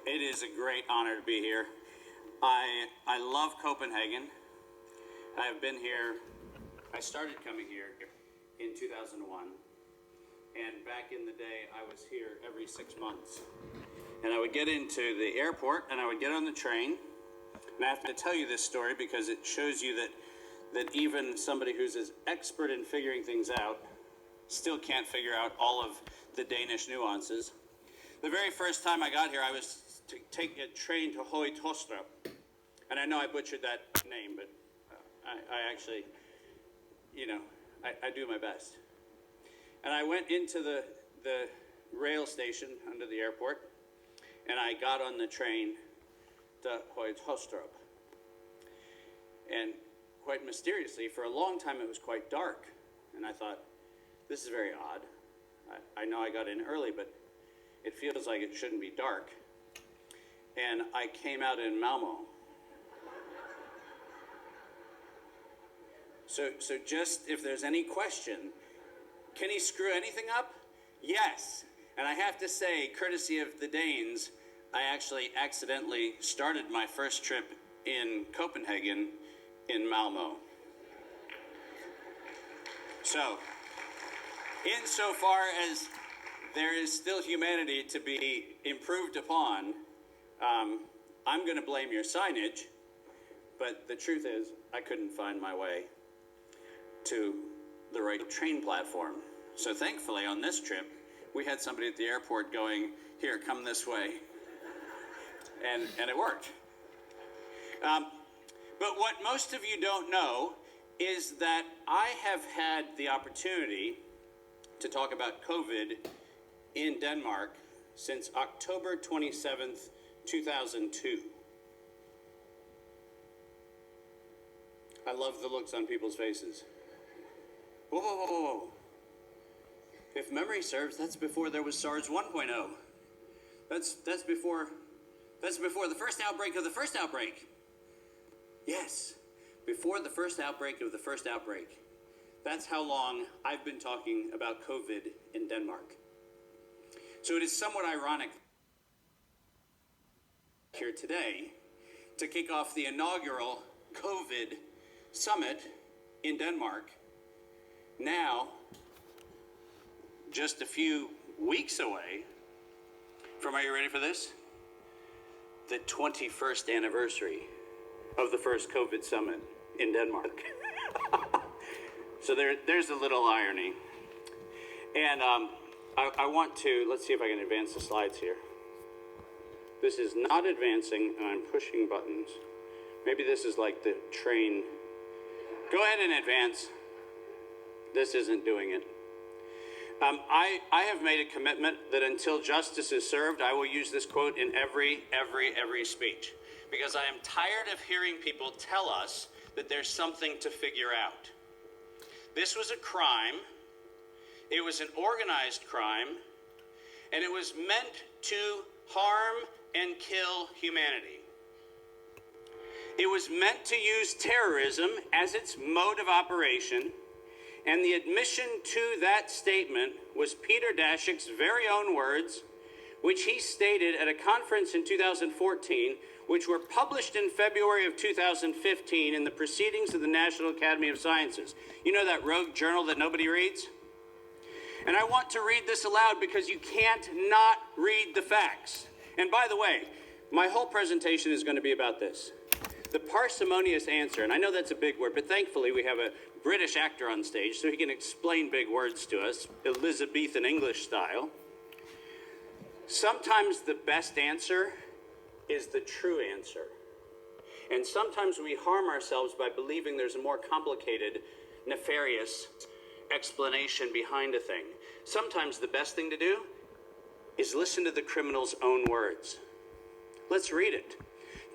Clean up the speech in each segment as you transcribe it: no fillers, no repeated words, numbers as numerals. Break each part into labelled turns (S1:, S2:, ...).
S1: It is a great honor to be here. I love Copenhagen. I have been here. I started coming here in 2001. And back in the day, I was here every 6 months. And I would get into the airport and I would get on the train. And I have to tell you this story because it shows you that even somebody who's as expert in figuring things out still can't figure out all of the Danish nuances. The very first time I got here, I was to take a train to Høje-Taastrup. And I know I butchered that name, but I actually, I do my best. And I went into the rail station under the airport, and I got on the train to Høje-Taastrup. And quite mysteriously, for a long time it was quite dark. And I thought, this is very odd. I know I got in early, but it feels like it shouldn't be dark. And I came out in Malmö. So just if there's any question, can he screw anything up? Yes. And I have to say, courtesy of the Danes, I actually accidentally started my first trip in Copenhagen in Malmö. So, insofar as there is still humanity to be improved upon, I'm going to blame your signage, but the truth is I couldn't find my way to the right train platform. So thankfully on this trip, we had somebody at the airport going, here, come this way. And it worked. But what most of you don't know is that I have had the opportunity to talk about COVID in Denmark since October 27th, 2002. I love the looks on people's faces. Whoa, whoa, whoa, whoa. If memory serves, that's before there was SARS 1.0. That's before the first outbreak of the first outbreak. Yes, before the first outbreak of the first outbreak. That's how long I've been talking about COVID in Denmark. So it is somewhat ironic here today to kick off the inaugural COVID summit in Denmark. Now, just a few weeks away from, are you ready for this? The 21st anniversary of the first COVID summit in Denmark. So there's a little irony. And I want to, let's see if I can advance the slides here. This is not advancing, and I'm pushing buttons. Maybe this is like the train. Go ahead and advance. This isn't doing it. I have made a commitment that until justice is served, I will use this quote in every speech. Because I am tired of hearing people tell us that there's something to figure out. This was a crime. It was an organized crime. And it was meant to harm and kill humanity. It was meant to use terrorism as its mode of operation. And the admission to that statement was Peter Daszak's very own words, which he stated at a conference in 2014, which were published in February of 2015 in the Proceedings of the National Academy of Sciences. You know that rogue journal that nobody reads? And I want to read this aloud because you can't not read the facts. And by the way, my whole presentation is going to be about this. The parsimonious answer, and I know that's a big word, but thankfully we have a British actor on stage so he can explain big words to us, Elizabethan English style. Sometimes the best answer is the true answer. And sometimes we harm ourselves by believing there's a more complicated, nefarious explanation behind a thing. Sometimes the best thing to do is listen to the criminal's own words. Let's read it.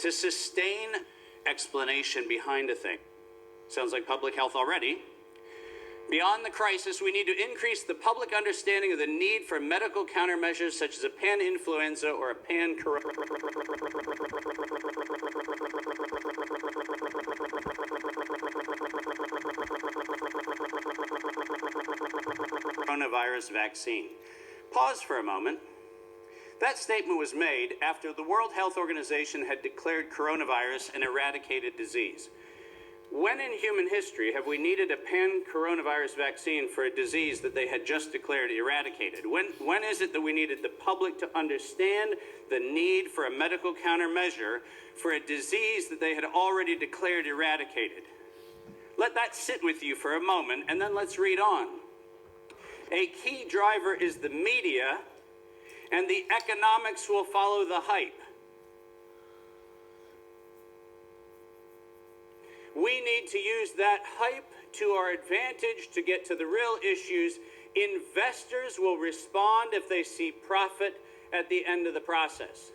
S1: To sustain explanation behind a thing. Sounds like public health already. Beyond the crisis, we need to increase the public understanding of the need for medical countermeasures such as a pan-influenza or a coronavirus vaccine. Pause for a moment. That statement was made after the World Health Organization had declared coronavirus an eradicated disease. When in human history have we needed a pan-coronavirus vaccine for a disease that they had just declared eradicated? When is it that we needed the public to understand the need for a medical countermeasure for a disease that they had already declared eradicated? Let that sit with you for a moment, and then let's read on. A key driver is the media, and the economics will follow the hype. We need to use that hype to our advantage to get to the real issues. Investors will respond if they see profit at the end of the process.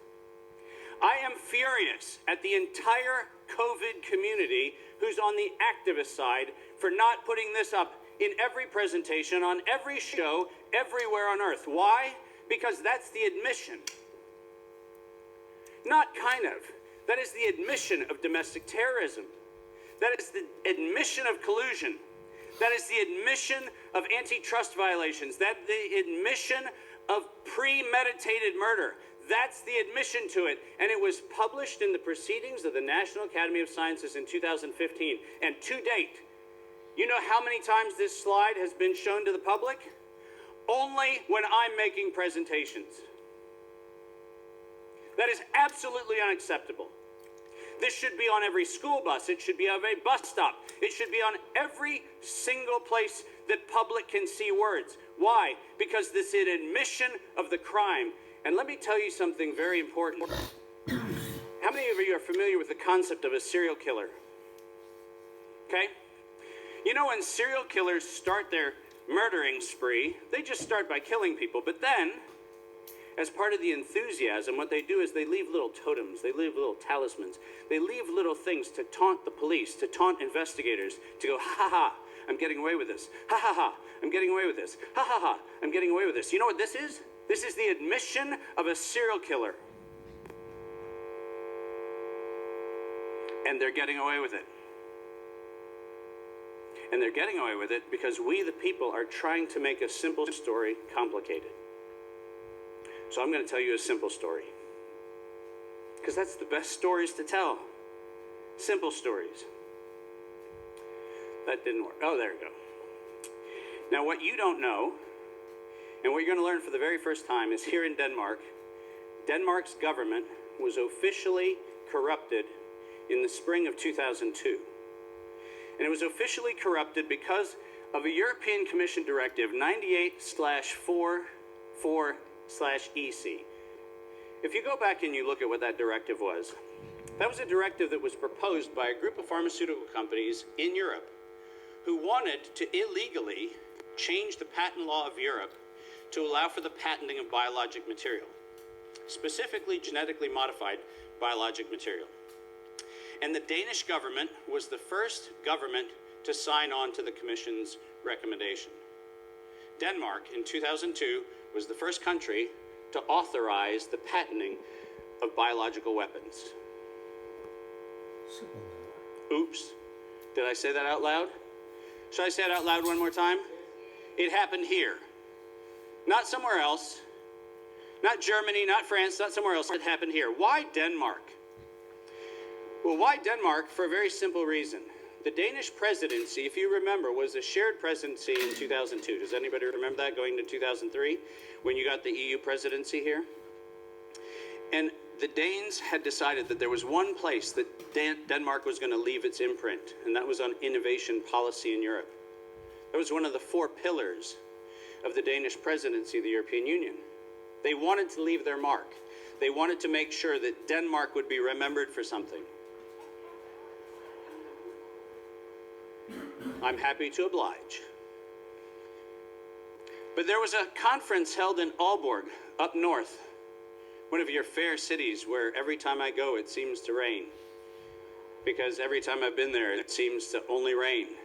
S1: I am furious at the entire COVID community who's on the activist side for not putting this up in every presentation, on every show, everywhere on earth. Why? Because that's the admission. Not kind of. That is the admission of domestic terrorism. That is the admission of collusion. That is the admission of antitrust violations. That's the admission of premeditated murder. That's the admission to it. And it was published in the Proceedings of the National Academy of Sciences in 2015. And to date, you know how many times this slide has been shown to the public? Only when I'm making presentations. That is absolutely unacceptable. This should be on every school bus. It should be on every bus stop. It should be on every single place that public can see words. Why? Because this is an admission of the crime. And let me tell you something very important. How many of you are familiar with the concept of a serial killer? Okay? You know, when serial killers start their murdering spree, they just start by killing people. But then, as part of the enthusiasm, what they do is they leave little totems, they leave little talismans, they leave little things to taunt the police, to taunt investigators, to go, ha ha ha, I'm getting away with this. Ha ha ha, I'm getting away with this. Ha ha ha, I'm getting away with this. You know what this is? This is the admission of a serial killer. And they're getting away with it. And they're getting away with it because we, the people, are trying to make a simple story complicated. So I'm going to tell you a simple story. Because that's the best stories to tell. Simple stories. That didn't work. Oh, there we go. Now, what you don't know, and what you're going to learn for the very first time, is here in Denmark, Denmark's government was officially corrupted in the spring of 2002. And it was officially corrupted because of a European Commission Directive 98/44/EC. If you go back and you look at what that directive was, that was a directive that was proposed by a group of pharmaceutical companies in Europe who wanted to illegally change the patent law of Europe to allow for the patenting of biologic material, specifically genetically modified biologic material. And the Danish government was the first government to sign on to the Commission's recommendation. Denmark, in 2002, was the first country to authorize the patenting of biological weapons. Oops. Did I say that out loud? Should I say it out loud one more time? It happened here. Not somewhere else. Not Germany, not France, not somewhere else. It happened here. Why Denmark? Well, why Denmark? For a very simple reason. The Danish presidency, if you remember, was a shared presidency in 2002. Does anybody remember that, going to 2003, when you got the EU presidency here? And the Danes had decided that there was one place that Denmark was going to leave its imprint, and that was on innovation policy in Europe. That was one of the 4 pillars of the Danish presidency of the European Union. They wanted to leave their mark. They wanted to make sure that Denmark would be remembered for something. I'm happy to oblige. But there was a conference held in Aalborg, up north, one of your fair cities where every time I go it seems to rain. Because every time I've been there it seems to only rain.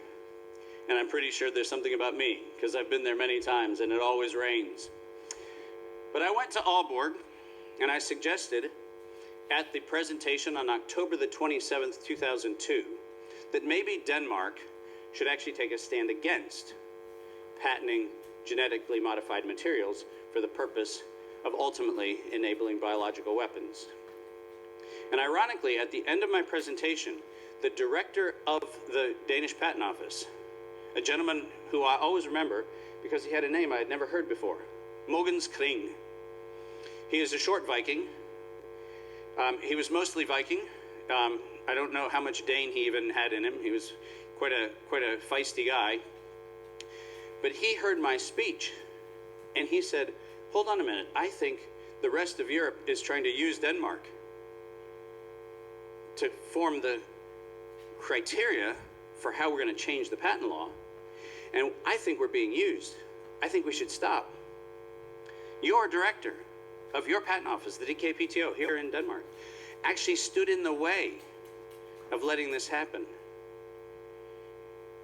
S1: And I'm pretty sure there's something about me, because I've been there many times and it always rains. But I went to Aalborg and I suggested at the presentation on October the 27th, 2002, that maybe Denmark should actually take a stand against patenting genetically modified materials for the purpose of ultimately enabling biological weapons. And ironically, at the end of my presentation, the director of the Danish Patent Office, a gentleman who I always remember because he had a name I had never heard before, Mogens Kring. He is a short Viking. He was mostly Viking. I don't know how much Dane he even had in him. He was quite a feisty guy. But he heard my speech, and he said, hold on a minute, I think the rest of Europe is trying to use Denmark to form the criteria for how we're going to change the patent law. And I think we're being used. I think we should stop. Your director of your patent office, the DKPTO here in Denmark, actually stood in the way of letting this happen.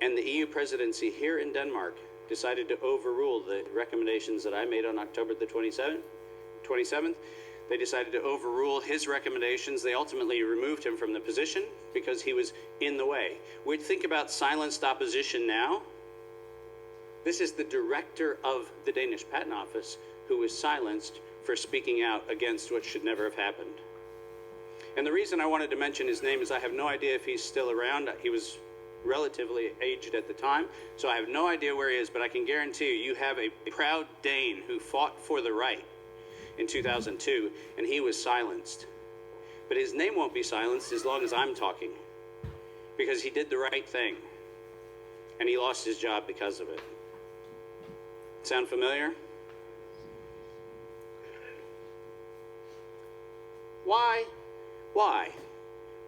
S1: And the EU presidency here in Denmark decided to overrule the recommendations that I made on October the 27th. They decided to overrule his recommendations. They ultimately removed him from the position because he was in the way. We think about silenced opposition now. This is the director of the Danish Patent Office who was silenced for speaking out against what should never have happened. And the reason I wanted to mention his name is I have no idea if he's still around. He was relatively aged at the time, so I have no idea where he is, but I can guarantee you have a proud Dane who fought for the right in 2002, and he was silenced. But his name won't be silenced as long as I'm talking, because he did the right thing, and he lost his job because of it. Sound familiar?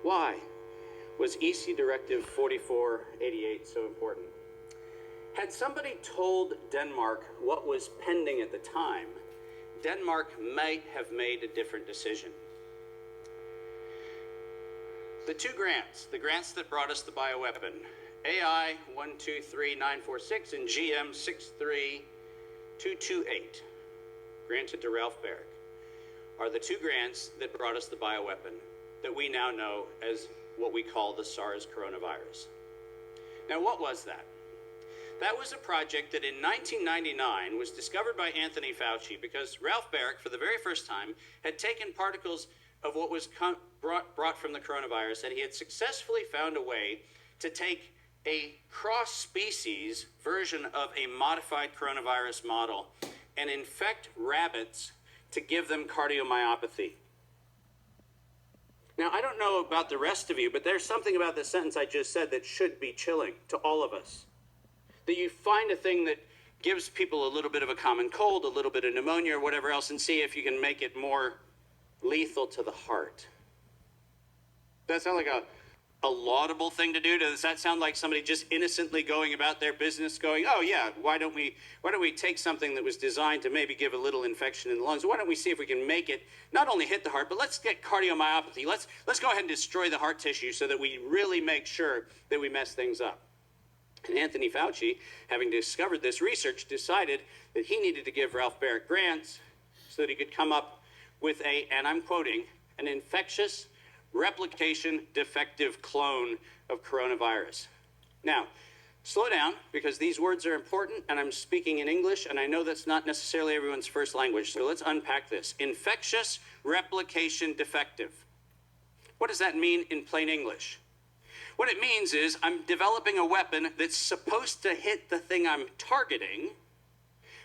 S1: Why was EC Directive 4488 so important? Had somebody told Denmark what was pending at the time, Denmark might have made a different decision. The two grants, the grants that brought us the bioweapon, AI 123946 and GM 63228, granted to Ralph Barrick, are the two grants that brought us the bioweapon that we now know as what we call the SARS coronavirus. Now, what was that? That was a project that in 1999 was discovered by Anthony Fauci because Ralph Barrick, for the very first time, had taken particles of what was brought from the coronavirus, and he had successfully found a way to take a cross-species version of a modified coronavirus model and infect rabbits to give them cardiomyopathy. Now, I don't know about the rest of you, but there's something about the sentence I just said that should be chilling to all of us. That you find a thing that gives people a little bit of a common cold, a little bit of pneumonia or whatever else, and see if you can make it more lethal to the heart. Does that sound like a laudable thing to do? Does that sound like somebody just innocently going about their business going, oh yeah, why don't we take something that was designed to maybe give a little infection in the lungs? Why don't we see if we can make it not only hit the heart, but let's get cardiomyopathy. Let's go ahead and destroy the heart tissue so that we really make sure that we mess things up. And Anthony Fauci, having discovered this research, decided that he needed to give Ralph Barrick grants so that he could come up with and I'm quoting, an infectious replication defective clone of coronavirus. Now, slow down, because these words are important, and I'm speaking in English, and I know that's not necessarily everyone's first language, so let's unpack this. Infectious replication defective. What does that mean in plain English? What it means is I'm developing a weapon that's supposed to hit the thing I'm targeting,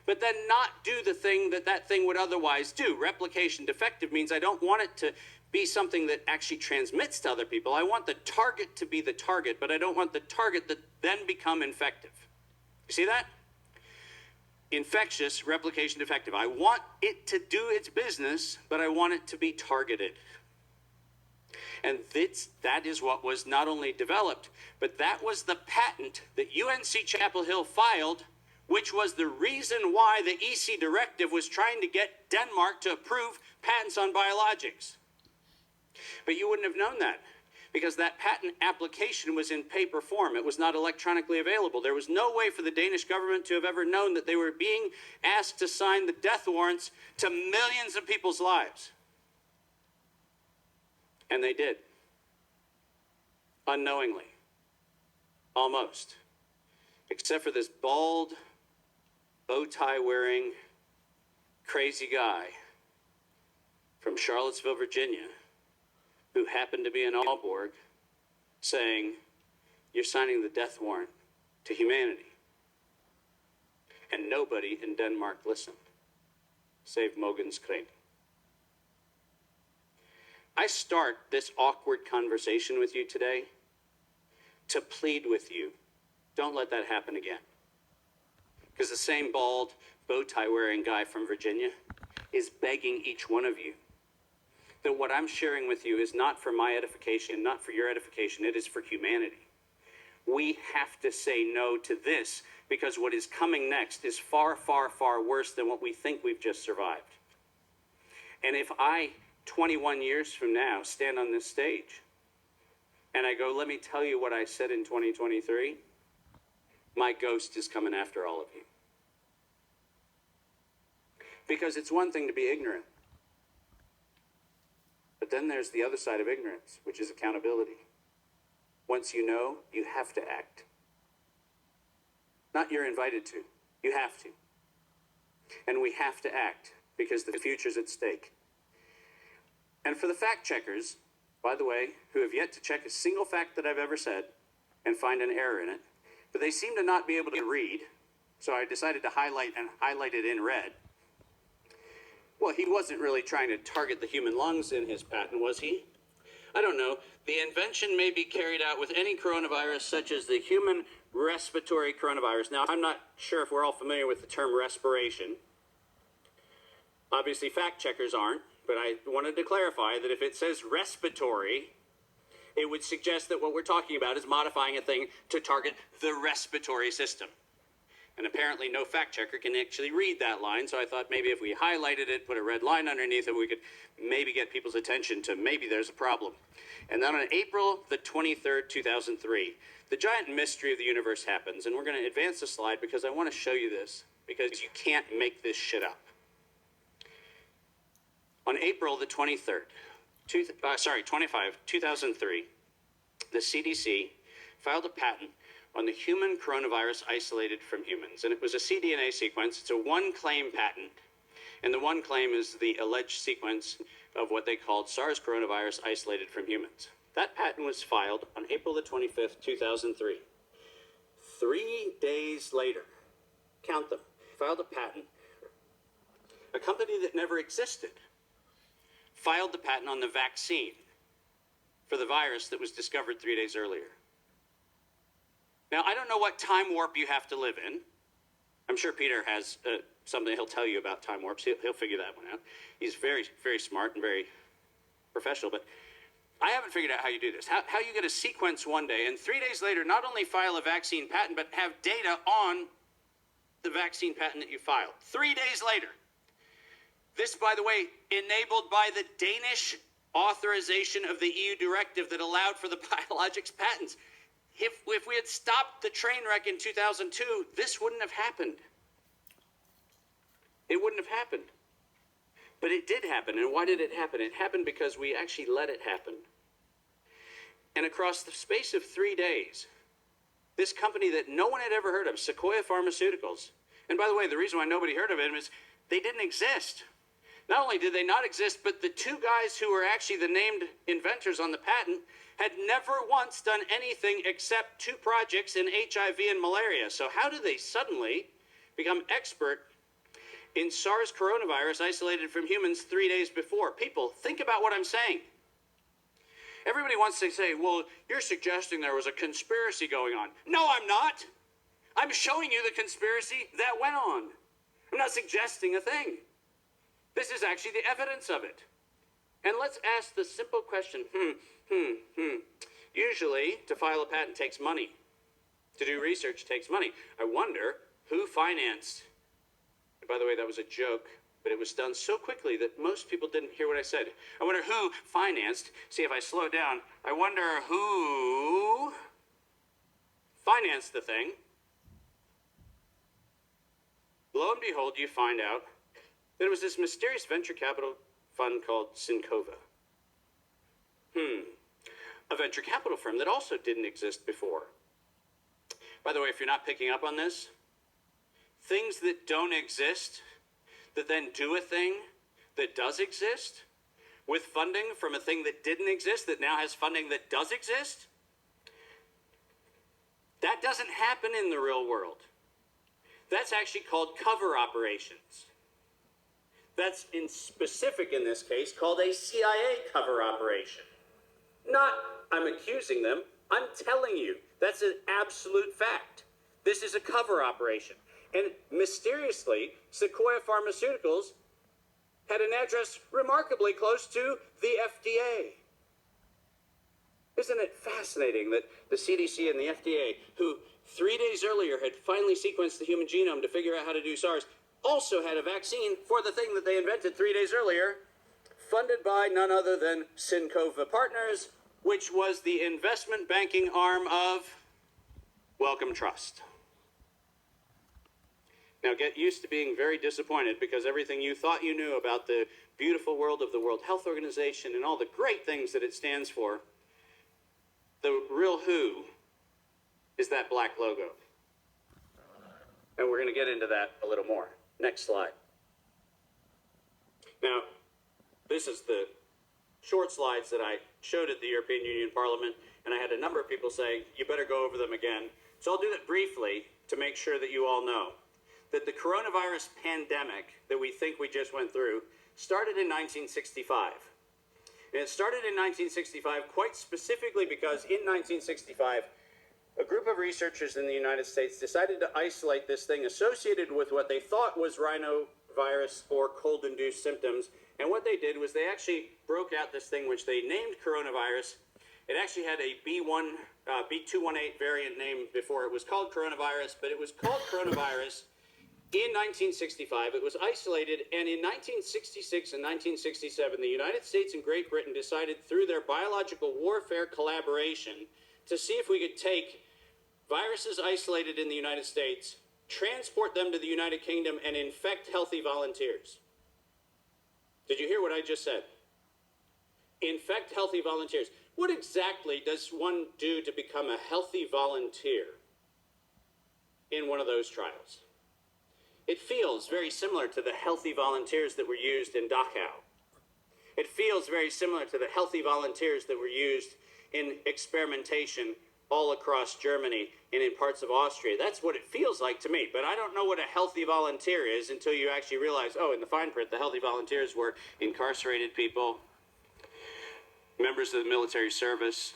S1: but then not do the thing that thing would otherwise do. Replication defective means I don't want it to be something that actually transmits to other people. I want the target to be the target, but I don't want the target to then become infective. You see that? Infectious replication defective. I want it to do its business, but I want it to be targeted. And that is what was not only developed, but that was the patent that UNC Chapel Hill filed, which was the reason why the EC directive was trying to get Denmark to approve patents on biologics. But you wouldn't have known that because that patent application was in paper form. It was not electronically available. There was no way for the Danish government to have ever known that they were being asked to sign the death warrants to millions of people's lives. And they did. Unknowingly. Almost. Except for this bald, bow tie wearing, crazy guy from Charlottesville, Virginia, who happened to be in Aalborg, saying, "You're signing the death warrant to humanity." And nobody in Denmark listened, save Mogens Kreen. I start this awkward conversation with you today to plead with you, don't let that happen again. Because the same bald, bow tie wearing guy from Virginia is begging each one of you that what I'm sharing with you is not for my edification, not for your edification, it is for humanity. We have to say no to this because what is coming next is far, far, far worse than what we think we've just survived. And if I, 21 years from now, stand on this stage and I go, let me tell you what I said in 2023, my ghost is coming after all of you. Because it's one thing to be ignorant, but then there's the other side of ignorance, which is accountability. Once you know, you have to act. Not you're invited to, you have to. And we have to act because the future's at stake. And for the fact checkers, by the way, who have yet to check a single fact that I've ever said and find an error in it, but they seem to not be able to read, so I decided to highlight it in red. Well, he wasn't really trying to target the human lungs in his patent, was he? I don't know. The invention may be carried out with any coronavirus, such as the human respiratory coronavirus. Now, I'm not sure if we're all familiar with the term respiration. Obviously, fact checkers aren't, but I wanted to clarify that if it says respiratory, it would suggest that what we're talking about is modifying a thing to target the respiratory system. And apparently no fact checker can actually read that line, so I thought maybe if we highlighted it, put a red line underneath it, we could maybe get people's attention to maybe there's a problem. And then on April the 23rd, 2003, the giant mystery of the universe happens, and we're going to advance the slide because I want to show you this, because you can't make this shit up. On April the 23rd, 2003, the CDC filed a patent on the human coronavirus isolated from humans. And it was a cDNA sequence. It's a one-claim patent. And the one claim is the alleged sequence of what they called SARS coronavirus isolated from humans. That patent was filed on April the 25th, 2003. 3 days later, count them, filed a patent. A company that never existed filed the patent on the vaccine for the virus that was discovered 3 days earlier. Now, I don't know what time warp you have to live in. I'm sure Peter has something he'll tell you about time warps. He'll figure that one out. He's very, very smart and very professional, but I haven't figured out how you do this. How you get a sequence one day and 3 days later not only file a vaccine patent, but have data on the vaccine patent that you filed. 3 days later. This, by the way, enabled by the Danish authorization of the EU directive that allowed for the biologics patents. If we had stopped the train wreck in 2002, this wouldn't have happened. It wouldn't have happened. But it did happen. And why did it happen? It happened because we actually let it happen. And across the space of 3 days, this company that no one had ever heard of, Sequoia Pharmaceuticals, and by the way, the reason why nobody heard of it is they didn't exist. Not only did they not exist, but the two guys who were actually the named inventors on the patent had never once done anything except 2 projects in HIV and malaria. So how do they suddenly become expert in SARS coronavirus isolated from humans 3 days before? People, think about what I'm saying. Everybody wants to say, well, you're suggesting there was a conspiracy going on. No, I'm not. I'm showing you the conspiracy that went on. I'm not suggesting a thing. This is actually the evidence of it. And let's ask the simple question, Usually, to file a patent takes money. To do research takes money. I wonder who financed. And by the way, that was a joke, but it was done so quickly that most people didn't hear what I said. I wonder who financed. See, if I slow down, I wonder who financed the thing. Lo and behold, you find out that it was this mysterious venture capital fund called Syncova. A venture capital firm that also didn't exist before. By the way, if you're not picking up on this, things that don't exist, that then do a thing that does exist, with funding from a thing that didn't exist that now has funding that does exist? That doesn't happen in the real world. That's actually called cover operations. That's in specific in this case called a CIA cover operation. Not, I'm accusing them, I'm telling you, that's an absolute fact. This is a cover operation. And mysteriously, Sequoia Pharmaceuticals had an address remarkably close to the FDA. Isn't it fascinating that the CDC and the FDA, who 3 days earlier had finally sequenced the human genome to figure out how to do SARS, also had a vaccine for the thing that they invented 3 days earlier, funded by none other than Syncova Partners, which was the investment banking arm of Wellcome Trust. Now get used to being very disappointed because everything you thought you knew about the beautiful world of the World Health Organization and all the great things that it stands for, the real who is that black logo. And we're going to get into that a little more. Next slide. Now, this is the short slides that I showed at the European Union Parliament, and I had a number of people say, you better go over them again. So I'll do that briefly to make sure that you all know that the coronavirus pandemic that we think we just went through started in 1965. And it started in 1965 quite specifically because in 1965, a group of researchers in the United States decided to isolate this thing associated with what they thought was rhinovirus or cold-induced symptoms. And what they did was they actually broke out this thing which they named coronavirus. It actually had a B218 variant name before it was called coronavirus, but it was called coronavirus in 1965. It was isolated, and in 1966 and 1967, the United States and Great Britain decided through their biological warfare collaboration to see if we could take viruses isolated in the United States, transport them to the United Kingdom, and infect healthy volunteers. Did you hear what I just said? Infect healthy volunteers. What exactly does one do to become a healthy volunteer in one of those trials? It feels very similar to the healthy volunteers that were used in Dachau. It feels very similar to the healthy volunteers that were used in experimentation all across Germany and in parts of Austria. That's what it feels like to me, but I don't know what a healthy volunteer is until you actually realize, oh, in the fine print, the healthy volunteers were incarcerated people, members of the military service,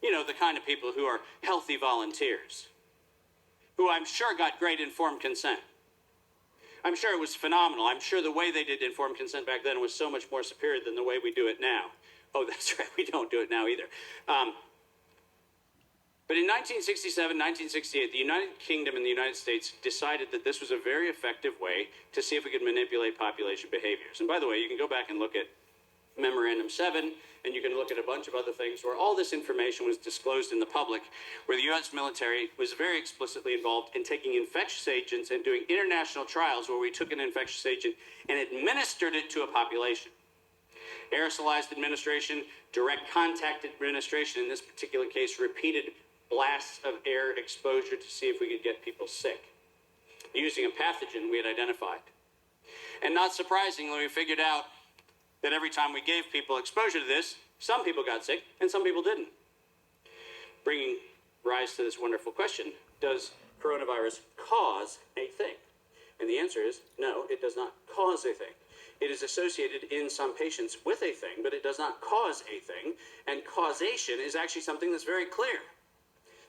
S1: you know, the kind of people who are healthy volunteers, who I'm sure got great informed consent. I'm sure it was phenomenal. I'm sure the way they did informed consent back then was so much more superior than the way we do it now. Oh, that's right, we don't do it now either. But in 1967, 1968, the United Kingdom and the United States decided that this was a very effective way to see if we could manipulate population behaviors. And by the way, you can go back and look at Memorandum 7, and you can look at a bunch of other things where all this information was disclosed in the public, where the U.S. military was very explicitly involved in taking infectious agents and doing international trials where we took an infectious agent and administered it to a population. Aerosolized administration, direct contact administration, in this particular case, repeated blasts of air exposure to see if we could get people sick, using a pathogen we had identified. And not surprisingly, we figured out that every time we gave people exposure to this, some people got sick and some people didn't. Bringing rise to this wonderful question, does coronavirus cause a thing? And the answer is no, it does not cause a thing. It is associated in some patients with a thing, but it does not cause a thing. And causation is actually something that's very clear.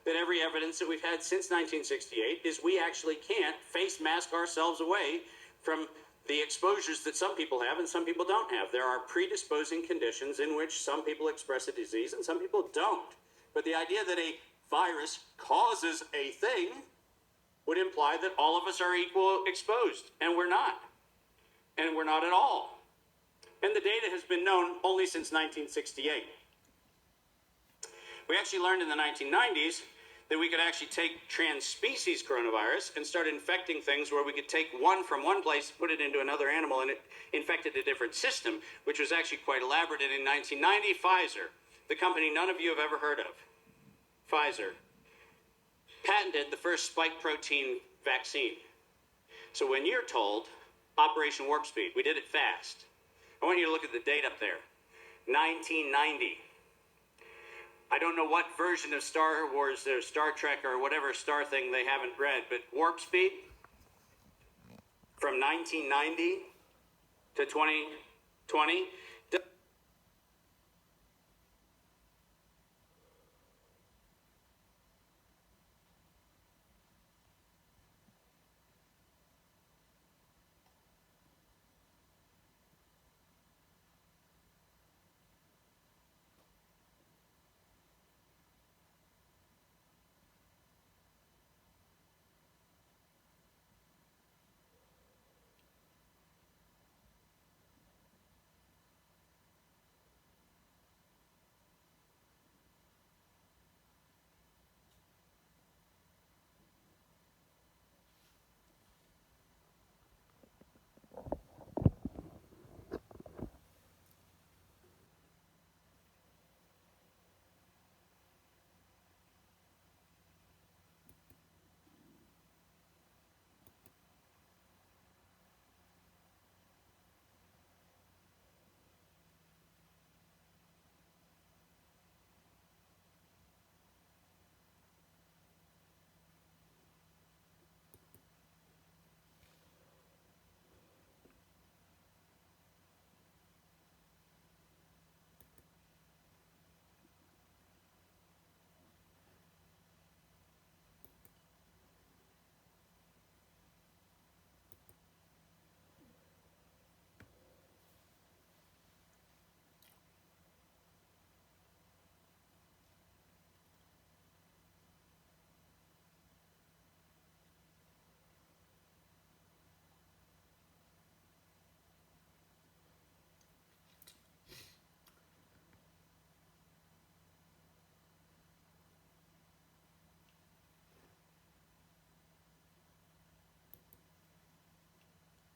S1: That every evidence that we've had since 1968 is we actually can't face mask ourselves away from the exposures that some people have and some people don't have. There are predisposing conditions in which some people express a disease and some people don't. But the idea that a virus causes a thing would imply that all of us are equal exposed, and we're not. And we're not at all. And the data has been known only since 1968. We actually learned in the 1990s that we could actually take trans-species coronavirus and start infecting things where we could take one from one place, put it into another animal, and it infected a different system, which was actually quite elaborate. And in 1990, Pfizer, the company none of you have ever heard of, Pfizer, patented the first spike protein vaccine. So when you're told Operation Warp Speed, we did it fast, I want you to look at the date up there. 1990. I don't know what version of Star Wars or Star Trek or whatever star thing they haven't read, but warp speed from 1990 to 2020.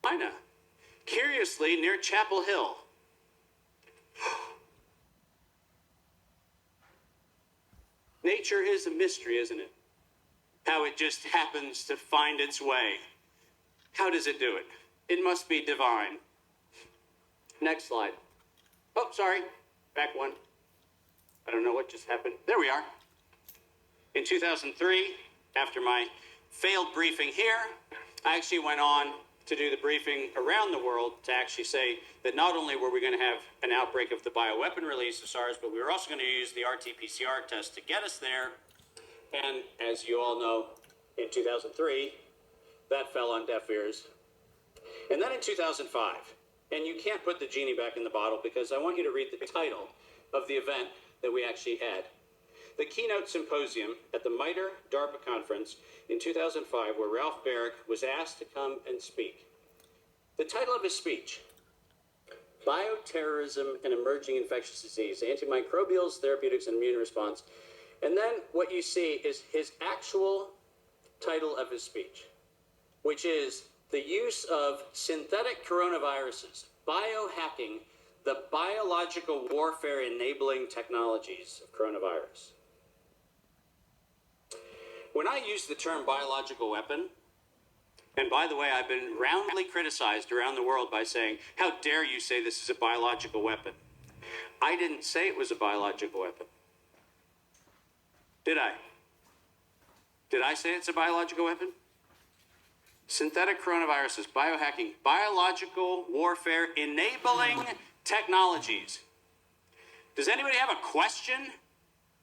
S1: China, curiously near Chapel Hill. Nature is a mystery, isn't it? How it just happens to find its way. How does it do it? It must be divine. Next slide. Oh, sorry. Back one. I don't know what just happened. There we are. In 2003, after my failed briefing here, I actually went on to do the briefing around the world to actually say that not only were we going to have an outbreak of the bioweapon release of SARS, but we were also going to use the RT-PCR test to get us there. And as you all know, in 2003, that fell on deaf ears. And then in 2005, and you can't put the genie back in the bottle because I want you to read the title of the event that we actually had. The keynote symposium at the MITRE DARPA conference in 2005, where Ralph Barrick was asked to come and speak. The title of his speech, Bioterrorism and Emerging Infectious Disease, Antimicrobials, Therapeutics, and Immune Response. And then what you see is his actual title of his speech, which is the use of synthetic coronaviruses, biohacking, the biological warfare enabling technologies of coronavirus. When I use the term biological weapon, and by the way, I've been roundly criticized around the world by saying, how dare you say this is a biological weapon? I didn't say it was a biological weapon. Did I? Did I say it's a biological weapon? Synthetic coronaviruses, biohacking, biological warfare enabling technologies. Does anybody have a question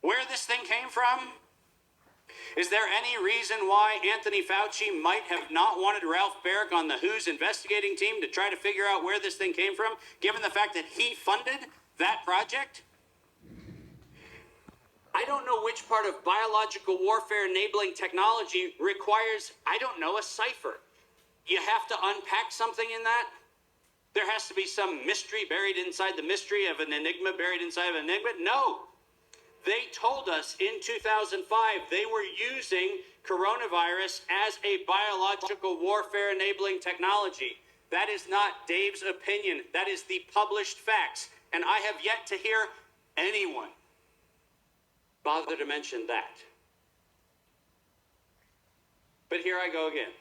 S1: where this thing came from? Is there any reason why Anthony Fauci might have not wanted Ralph Barrick on the WHO's investigating team to try to figure out where this thing came from, given the fact that he funded that project? I don't know which part of biological warfare enabling technology requires, I don't know, a cipher. You have to unpack something in that? There has to be some mystery buried inside the mystery of an enigma buried inside of an enigma? No. They told us in 2005 they were using coronavirus as a biological warfare enabling technology. That is not Dave's opinion. That is the published facts. And I have yet to hear anyone bother to mention that. But here I go again.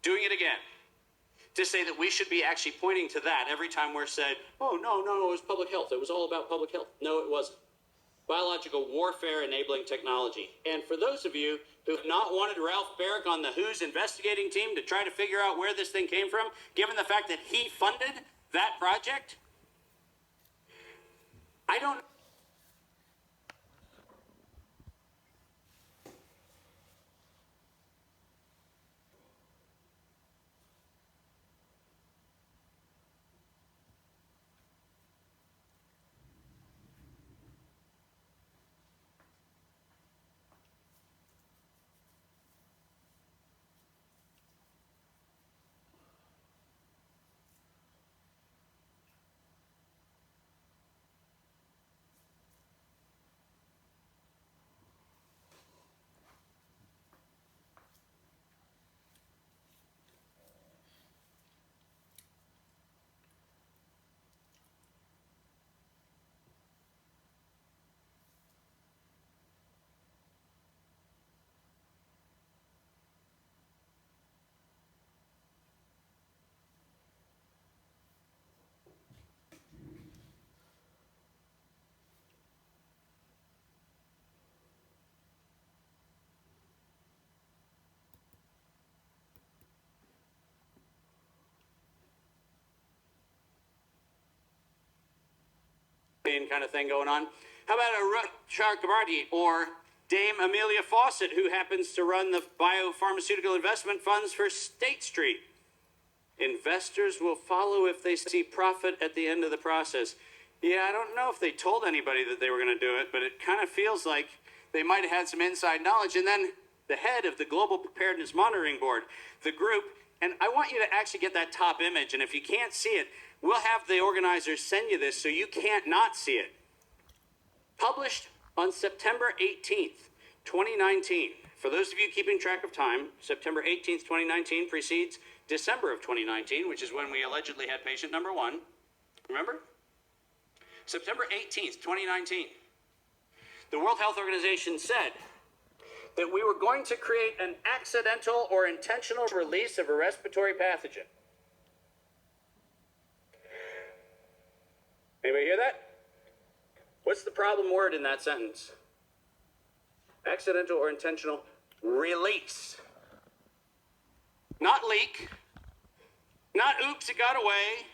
S1: Doing it again. to say that we should be actually pointing to that every time we're said, oh, no, it was public health. It was all about public health. No, it wasn't. Biological warfare enabling technology. And for those of you who have not wanted Ralph Baric on the WHO's investigating team to try to figure out where this thing came from, given the fact that he funded that project, I don't. Kind of thing going on. How about a Ruth Chakrabarty or Dame Amelia Fawcett, who happens to run the biopharmaceutical investment funds for State Street? Investors will follow if they see profit at the end of the process. Yeah, I don't know if they told anybody that they were going to do it, but it kind of feels like they might have had some inside knowledge. And then the head of the Global Preparedness Monitoring Board, the group, and I want you to actually get that top image, and if you can't see it, we'll have the organizers send you this so you can't not see it. Published on September 18th, 2019. For those of you keeping track of time, September 18th, 2019 precedes December of 2019, which is when we allegedly had patient number 1. Remember? September 18th, 2019. The World Health Organization said that we were going to create an accidental or intentional release of a respiratory pathogen. Anybody hear that? What's the problem word in that sentence? Accidental or intentional release. Not leak. Not oops, it got away.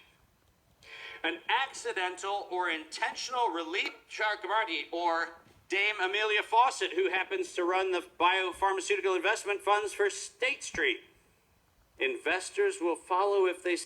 S1: An accidental or intentional release. Chakrabarty or Dame Amelia Fawcett, who happens to run the biopharmaceutical investment funds for State Street. Investors will follow if they...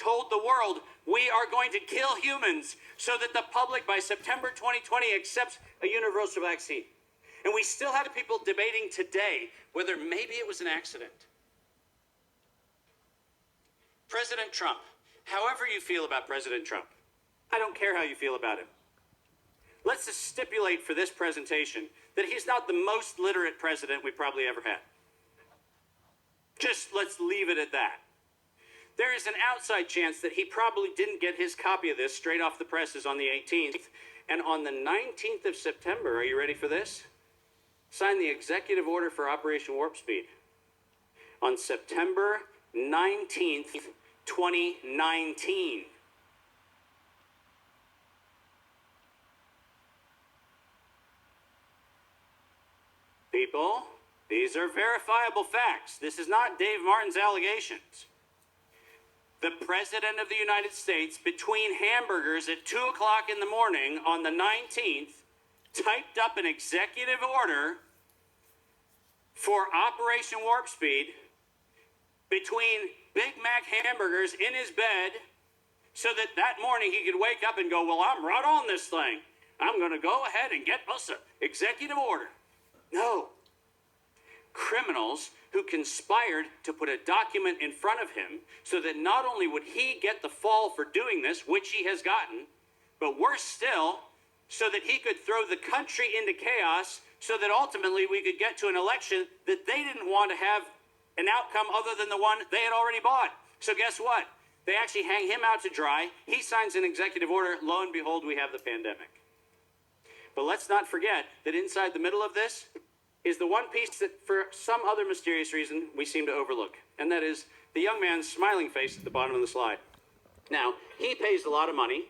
S1: told the world we are going to kill humans so that the public by September 2020 accepts a universal vaccine. And we still have people debating today whether maybe it was an accident. President Trump, however you feel about President Trump, I don't care how you feel about him. Let's just stipulate for this presentation that he's not the most literate president we probably ever had. Just let's leave it at that. There is an outside chance that he probably didn't get his copy of this straight off the presses on the 18th. And on the 19th of September, are you ready for this? Signed the executive order for Operation Warp Speed. On September 19th, 2019. people. These are verifiable facts. This is not Dave Martin's allegations. The President of the United States, between hamburgers at 2 o'clock in the morning on the 19th, typed up an executive order for Operation Warp Speed between Big Mac hamburgers in his bed so that that morning he could wake up and go, well, I'm right on this thing. I'm going to go ahead and get us an executive order. No. Criminals who conspired to put a document in front of him so that not only would he get the fall for doing this, which he has gotten, but worse still, so that he could throw the country into chaos so that ultimately we could get to an election that they didn't want to have an outcome other than the one they had already bought. So guess what? They actually hang him out to dry. He signs an executive order. Lo and behold, we have the pandemic. But let's not forget that inside the middle of this is the one piece that for some other mysterious reason we seem to overlook. And that is the young man's smiling face at the bottom of the slide. Now, he pays a lot of money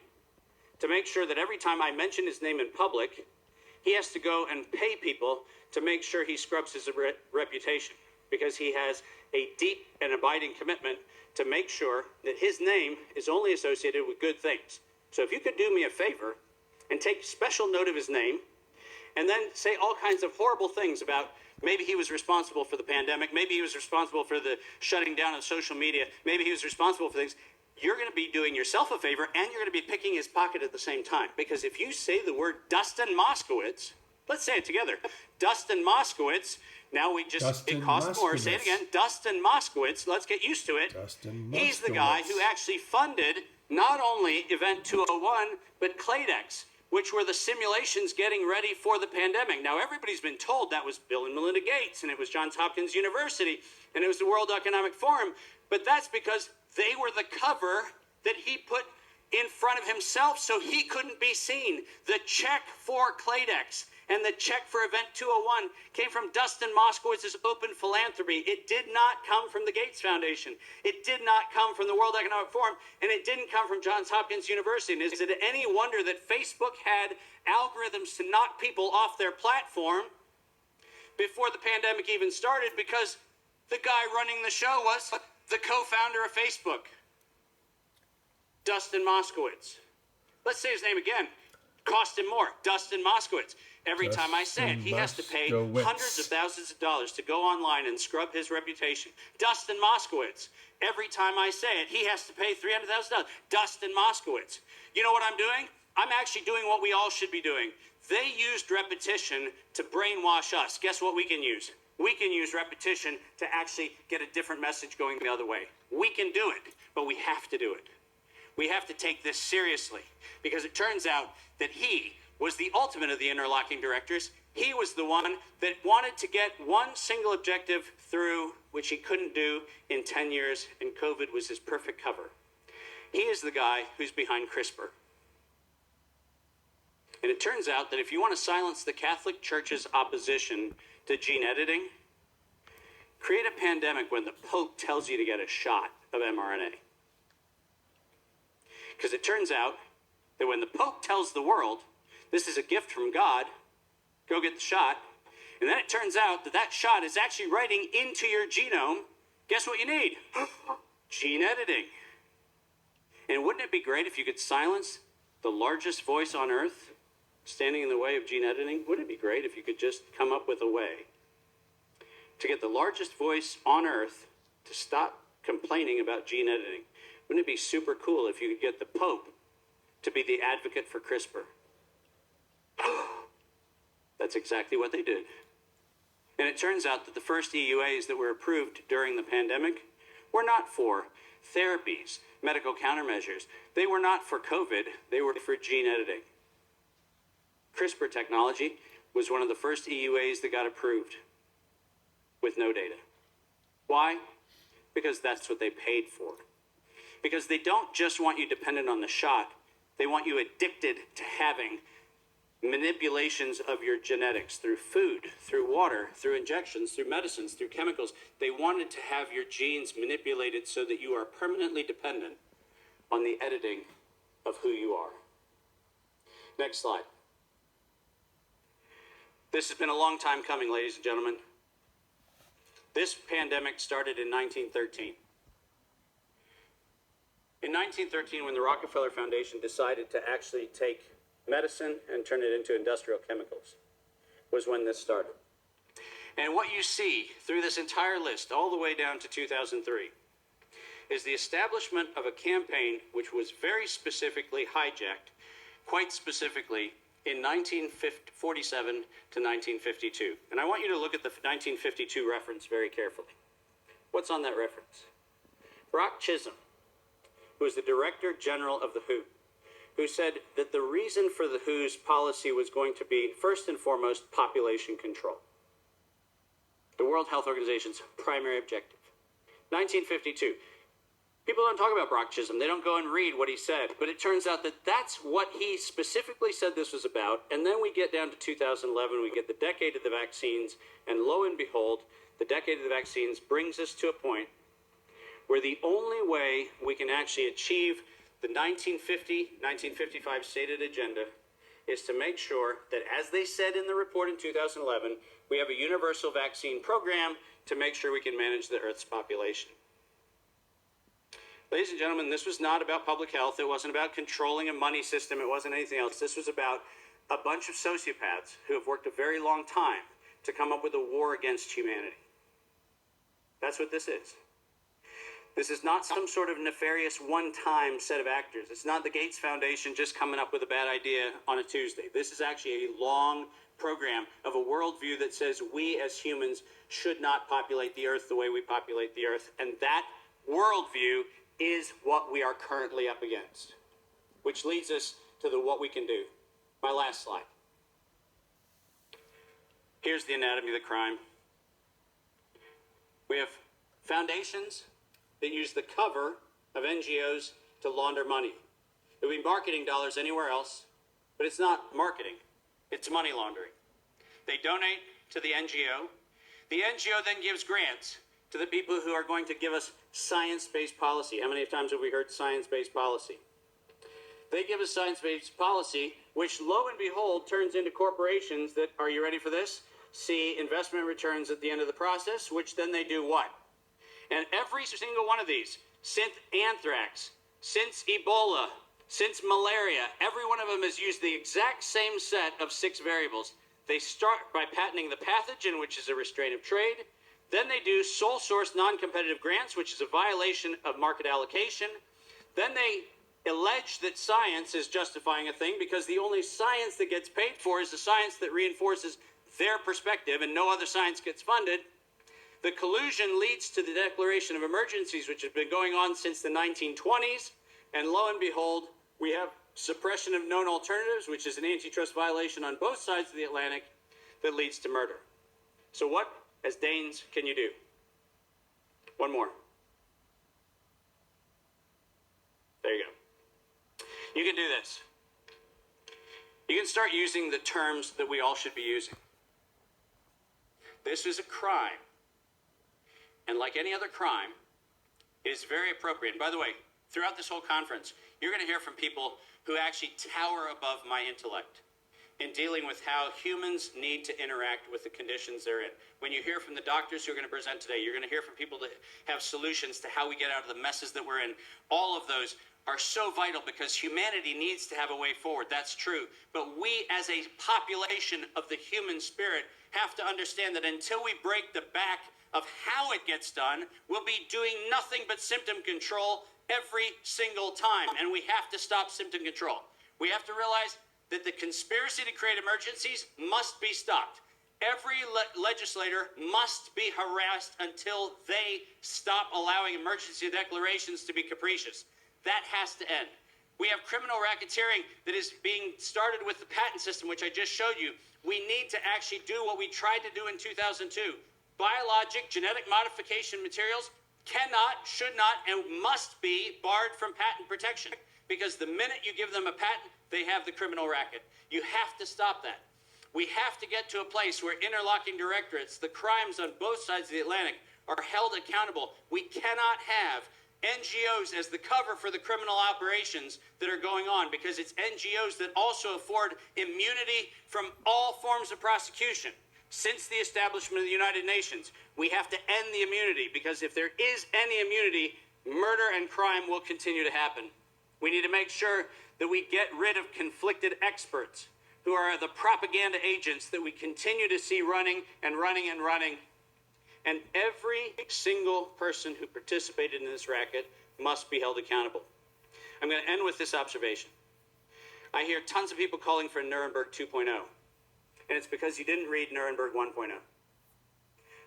S1: to make sure that every time I mention his name in public, he has to go and pay people to make sure he scrubs his reputation, because he has a deep and abiding commitment to make sure that his name is only associated with good things. So if you could do me a favor and take special note of his name, and then say all kinds of horrible things about maybe he was responsible for the pandemic, maybe he was responsible for the shutting down of social media, maybe he was responsible for things, you're going to be doing yourself a favor, and you're going to be picking his pocket at the same time. Because if you say the word Dustin Moskowitz, let's say it together, Dustin Moskowitz, now we just,
S2: Dustin
S1: it costs more, say it again, Dustin Moskowitz, let's get used to it. He's the guy who actually funded not only Event 201, but Claydex, which were the simulations getting ready for the pandemic. Now, everybody's been told that was Bill and Melinda Gates, and it was Johns Hopkins University, and it was the World Economic Forum, but that's because they were the cover that he put in front of himself so he couldn't be seen. The check for Claydex and the check for Event 201 came from Dustin Moskowitz's open philanthropy. It did not come from the Gates Foundation. It did not come from the World Economic Forum, and it didn't come from Johns Hopkins University. And is it any wonder that Facebook had algorithms to knock people off their platform before the pandemic even started? Because the guy running the show was the co-founder of Facebook, Dustin Moskowitz. Let's say his name again. Cost him more. Dustin Moskowitz. Every time I say it, he has to pay hundreds of thousands of dollars to go online and scrub his reputation. Dustin Moskowitz. Every time I say it, he has to pay $300,000. Dustin Moskowitz. You know what I'm doing? I'm actually doing what we all should be doing. They used repetition to brainwash us. Guess what we can use? We can use repetition to actually get a different message going the other way. We can do it, but we have to do it. We have to take this seriously, because it turns out that he was the ultimate of the interlocking directors. He was the one that wanted to get one single objective through, which he couldn't do in 10 years, and COVID was his perfect cover. He is the guy who's behind CRISPR. And it turns out that if you want to silence the Catholic Church's opposition to gene editing, create a pandemic when the Pope tells you to get a shot of mRNA. Because it turns out that when the Pope tells the world, this is a gift from God, go get the shot, and then it turns out that that shot is actually writing into your genome, guess what you need? Gene editing. And wouldn't it be great if you could silence the largest voice on earth standing in the way of gene editing? Wouldn't it be great if you could just come up with a way to get the largest voice on earth to stop complaining about gene editing? Wouldn't it be super cool if you could get the Pope to be the advocate for CRISPR? That's exactly what they did. And it turns out that the first EUAs that were approved during the pandemic were not for therapies, medical countermeasures. They were not for COVID. They were for gene editing. CRISPR technology was one of the first EUAs that got approved with no data. Why? Because that's what they paid for. Because they don't just want you dependent on the shot. They want you addicted to having manipulations of your genetics through food, through water, through injections, through medicines, through chemicals. They wanted to have your genes manipulated so that you are permanently dependent on the editing of who you are. Next slide. This has been a long time coming, ladies and gentlemen. This pandemic started in 1913. In 1913, when the Rockefeller Foundation decided to actually take medicine and turn it into industrial chemicals, was when this started. And what you see through this entire list, all the way down to 2003, is the establishment of a campaign which was very specifically hijacked, quite specifically, in 1947 to 1952. And I want you to look at the 1952 reference very carefully. What's on that reference? Brock Chisholm, who was the Director General of the WHO, who said that the reason for the WHO's policy was going to be, first and foremost, population control. The World Health Organization's primary objective. 1952. People don't talk about Brock Chisholm. They don't go and read what he said. But it turns out that that's what he specifically said this was about. And then we get down to 2011. We get the decade of the vaccines. And lo and behold, the decade of the vaccines brings us to a point where the only way we can actually achieve the 1950-1955 stated agenda is to make sure that, as they said in the report in 2011, we have a universal vaccine program to make sure we can manage the Earth's population. Ladies and gentlemen, this was not about public health. It wasn't about controlling a money system. It wasn't anything else. This was about a bunch of sociopaths who have worked a very long time to come up with a war against humanity. That's what this is. This is not some sort of nefarious one-time set of actors. It's not the Gates Foundation just coming up with a bad idea on a Tuesday. This is actually a long program of a worldview that says we as humans should not populate the Earth the way we populate the Earth. And that worldview is what we are currently up against, which leads us to what we can do. My last slide. Here's the anatomy of the crime. We have foundations that use the cover of NGOs to launder money. It would be marketing dollars anywhere else, but it's not marketing. It's money laundering. They donate to the NGO. The NGO then gives grants to the people who are going to give us science-based policy. How many times have we heard science-based policy? They give us science-based policy, which lo and behold turns into corporations that, are you ready for this? See investment returns at the end of the process, which then they do what? And every single one of these, since anthrax, since Ebola, since malaria, every one of them has used the exact same set of 6 variables. They start by patenting the pathogen, which is a restraint of trade. Then they do sole source non-competitive grants, which is a violation of market allocation. Then they allege that science is justifying a thing because the only science that gets paid for is the science that reinforces their perspective, and no other science gets funded. The collusion leads to the declaration of emergencies, which has been going on since the 1920s. And lo and behold, we have suppression of known alternatives, which is an antitrust violation on both sides of the Atlantic that leads to murder. So what, as Danes, can you do? One more. There you go. You can do this. You can start using the terms that we all should be using. This is a crime. And like any other crime, is very appropriate. And by the way, throughout this whole conference, you're going to hear from people who actually tower above my intellect in dealing with how humans need to interact with the conditions they're in. When you hear from the doctors who are going to present today, you're going to hear from people that have solutions to how we get out of the messes that we're in. All of those are so vital because humanity needs to have a way forward. That's true. But we, as a population of the human spirit, have to understand that until we break the back of how it gets done, we'll be doing nothing but symptom control every single time. And we have to stop symptom control. We have to realize that the conspiracy to create emergencies must be stopped. Every legislator must be harassed until they stop allowing emergency declarations to be capricious. That has to end. We have criminal racketeering that is being started with the patent system, which I just showed you. We need to actually do what we tried to do in 2002. Biologic genetic modification materials cannot, should not, and must be barred from patent protection because the minute you give them a patent, they have the criminal racket. You have to stop that. We have to get to a place where interlocking directorates, the crimes on both sides of the Atlantic, are held accountable. We cannot have NGOs as the cover for the criminal operations that are going on, because it's NGOs that also afford immunity from all forms of prosecution. Since the establishment of the United Nations, we have to end the immunity, because if there is any immunity, murder and crime will continue to happen. We need to make sure that we get rid of conflicted experts who are the propaganda agents that we continue to see running and running and running. And every single person who participated in this racket must be held accountable. I'm going to end with this observation. I hear tons of people calling for Nuremberg 2.0, and it's because you didn't read Nuremberg 1.0.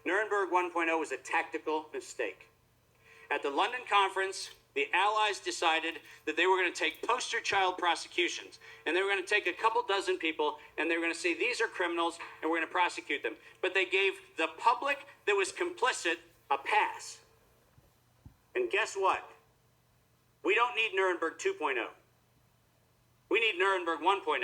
S1: Nuremberg 1.0 was a tactical mistake. At the London conference, the Allies decided that they were going to take poster child prosecutions, and they were going to take a couple dozen people, and they were going to say, these are criminals, and we're going to prosecute them. But they gave the public that was complicit a pass. And guess what? We don't need Nuremberg 2.0. We need Nuremberg 1.0.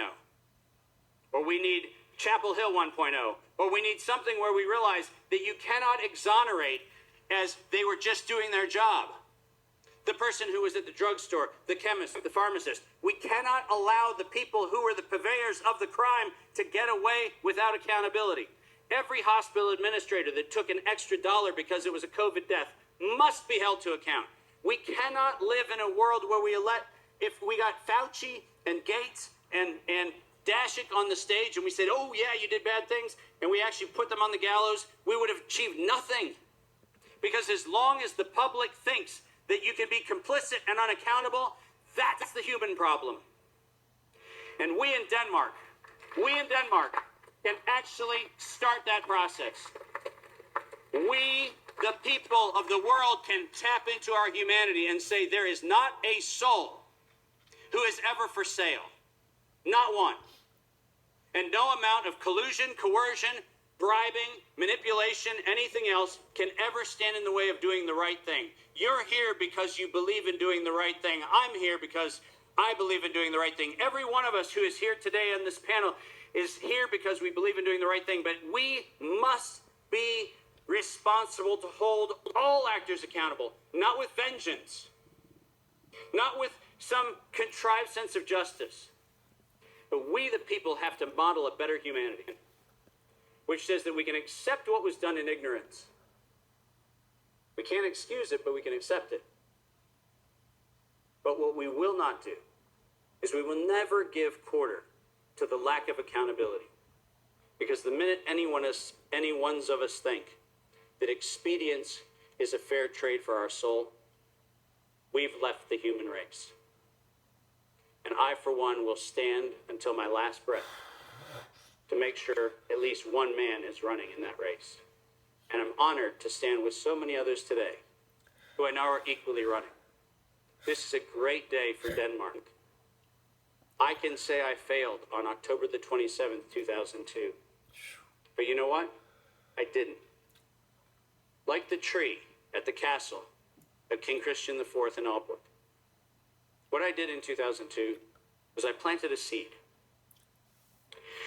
S1: Or we need Chapel Hill 1.0. Or we need something where we realize that you cannot exonerate as they were just doing their job. The person who was at the drugstore, the chemist, the pharmacist. We cannot allow the people who were the purveyors of the crime to get away without accountability. Every hospital administrator that took an extra $1 because it was a COVID death must be held to account. We cannot live in a world where if we got Fauci and Gates and Dashik on the stage and we said, oh yeah, you did bad things, and we actually put them on the gallows, we would have achieved nothing. Because as long as the public thinks that you can be complicit and unaccountable, that's the human problem. And we in Denmark can actually start that process. We, the people of the world, can tap into our humanity and say there is not a soul who is ever for sale. Not one. And no amount of collusion, coercion, bribing, manipulation, anything else can ever stand in the way of doing the right thing. You're here because you believe in doing the right thing. I'm here because I believe in doing the right thing. Every one of us who is here today on this panel is here because we believe in doing the right thing, but we must be responsible to hold all actors accountable, not with vengeance, not with some contrived sense of justice, but we the people have to model a better humanity, which says that we can accept what was done in ignorance. We can't excuse it, but we can accept it. But what we will not do is we will never give quarter to the lack of accountability. Because the minute any ones of us think that expedience is a fair trade for our soul, we've left the human race. And I, for one, will stand until my last breath to make sure at least one man is running in that race. And I'm honored to stand with so many others today who I know are equally running. This is a great day for Denmark. I can say I failed on October the 27th, 2002. But you know what? I didn't. Like the tree at the castle of King Christian IV in Aalborg. What I did in 2002 was I planted a seed.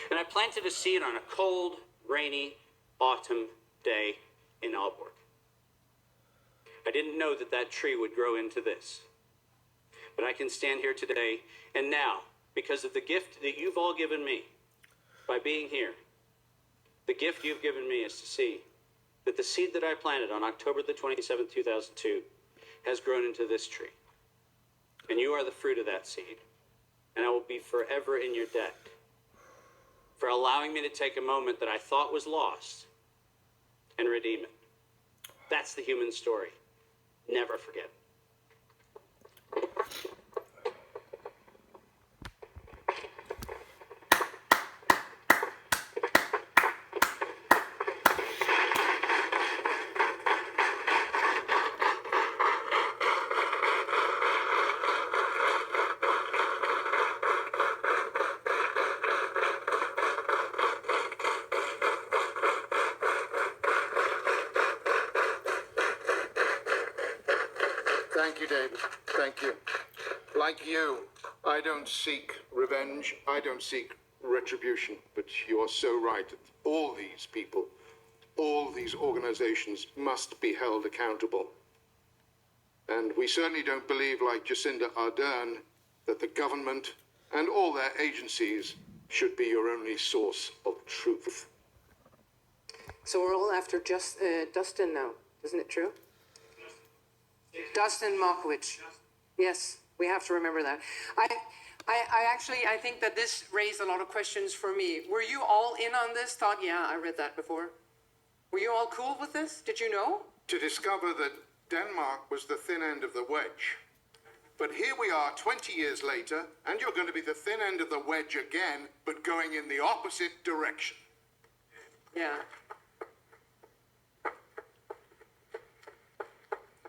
S1: And I planted a seed on a cold, rainy, autumn day in Aalborg. I didn't know that that tree would grow into this. But I can stand here today, and now, because of the gift that you've all given me by being here, the gift you've given me is to see that the seed that I planted on October the 27th, 2002 has grown into this tree. And you are the fruit of that seed. And I will be forever in your debt for allowing me to take a moment that I thought was lost and redeem it. That's the human story. Never forget.
S2: Thank you, David. Thank you. Like you, I don't seek revenge. I don't seek retribution. But you are so right. All these people, all these organizations must be held accountable. And we certainly don't believe, like Jacinda Ardern, that the government and all their agencies should be your only source of truth.
S3: So we're all after just Dustin now, isn't it true? Dustin Markovich. Yes, we have to remember that. I think that this raised a lot of questions for me. Were you all in on this? Thought, yeah, I read that before. Were you all cool with this? Did you know?
S2: To discover that Denmark was the thin end of the wedge. But here we are 20 years later, and you're going to be the thin end of the wedge again, but going in the opposite direction.
S3: Yeah.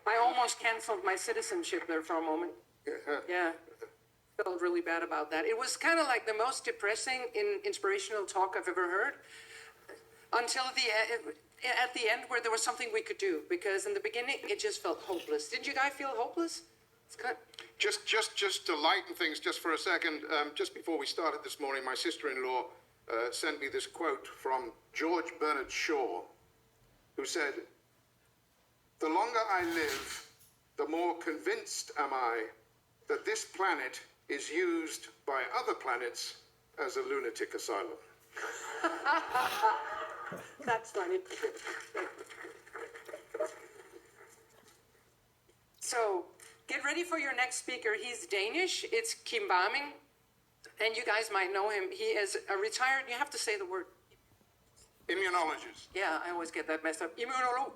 S3: I almost canceled my citizenship there for a moment. Yeah. Felt really bad about that. It was kind of like the most depressing, inspirational talk I've ever heard. Until at the end where there was something we could do. Because in the beginning, it just felt hopeless. Didn't you guys feel hopeless? It's kind of...
S2: Just to lighten things just for a second, just before we started this morning, my sister-in-law sent me this quote from George Bernard Shaw, who said, "The longer I live, the more convinced am I that this planet is used by other planets as a lunatic asylum."
S3: That's funny. So, get ready for your next speaker. He's Danish. It's Kim Warming. And you guys might know him. He is a retired, you have to say the word.
S2: Immunologist.
S3: Yeah, I always get that messed up. Immunolog.